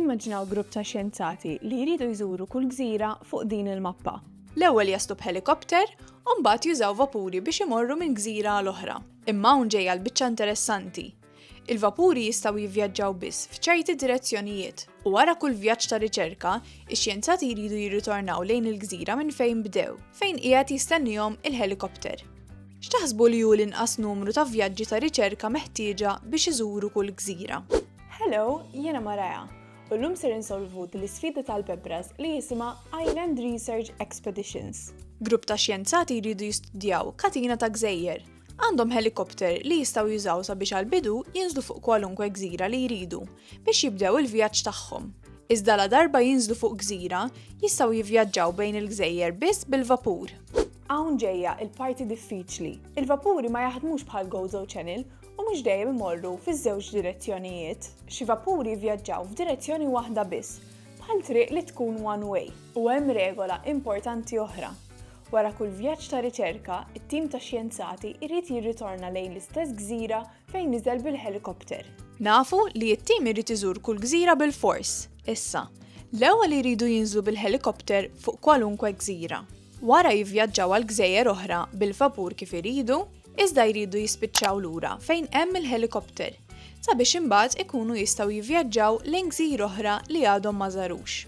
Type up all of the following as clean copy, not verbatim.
Immaġinaw grupp ta' xjenzati li jridu jżuru kull gżira fuq din il-mappa. L-ewwel jaslu b'helikopter u mbagħad jużaw vapuri biex imorru minn gżira għal oħra. Imma hawn ġejja l-biċċa interessanti. Il-vapuri jistgħu jivvjaġġaw biss f'ċerti direzzjonijiet u wara kull vjaġġ ta' riċerka, ix-xjenzati jridu jirritornaw lejn il-gżira minn fejn bdew, fejn qiegħed jistennihom il-helikopter. X'taħsbu li hu l-inqas numru ta' vjaġġi ta' riċerka meħtieġa biex iżuru kull gżira? Hello, jiena Maraja. U llum ser insolvu l-isfida tal-Pebras li jisimha Island Research Expeditions. Grupp ta' xjenzati jridu jistudjaw katina ta' gżejjer. Għandhom helikopter li jistgħu jużaw sabiex għal-bidu jinżlu fuq kwalunkwe gżira li jridu biex jibdew il-vjaġġ tagħhom. Iżda la darba jinżlu fuq gżira, jistgħu jivvjaġġaw bejn il-gżejjer biss bil-vapur. Hawn ġejja il-parti diffiċli. Il-vapuri ma jaħdmux bħal Gozo Channel u mhux dejjem imorru fiż-żewġ direzzjonijiet. Xi vapuri vjaġġaw f'direzzjoni waħda biss, bħal triq li tkun one way. U hemm regola importanti oħra. Wara kull vjaġġ ta' riċerka, it-tim ta' xjenzati jrid jirritorna lejn l-istess gżira fejn niżel bil-helikopter. Nafu li t-tim irid iżur kull gżira bil-fors. Issa, l-ewwel iridu jinżlu bil-helikopter fuq kwalunkwe gżira. Wara jivvjaġġaw għal gżejjer oħra bil-vapur kif iridu, iżda jridu jispiċċaw lura fejn hemm il-helikopter sabiex imbagħad ikunu jistgħu jivvjaġġaw lejn gżir oħra li għadhom ma żarux.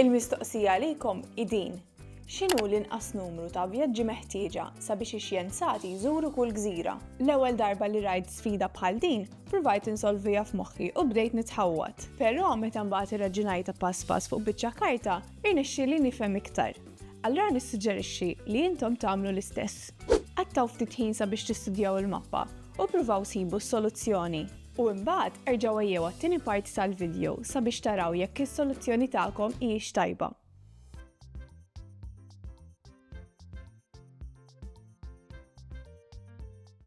Il-mistoqsija għalikom idin. X'inhu l-inqas numru ta' vjaġġi meħtieġa sabiex ix-xjenzati jżuru kull gżira? L-ewwel darba li rajt sfida bħal din, provajt insolvija f'moħħi u bdejt nitħawwad. Però meta mbagħad irraġunajta pass pass fuq biċċa karta, irnexxieli nifhem iktar. Allura nissuġġerixxi li intom tagħmlu l-istess. Għattaw ftit ħin sabiex tistudjaw il-mappa u pruvaw sibu s-soluzzjoni. U mbagħad erġgħu ejjew għat-tieni parti tal-video sabiex taraw jekk is-soluzzjoni tagħkom hijiex tajba.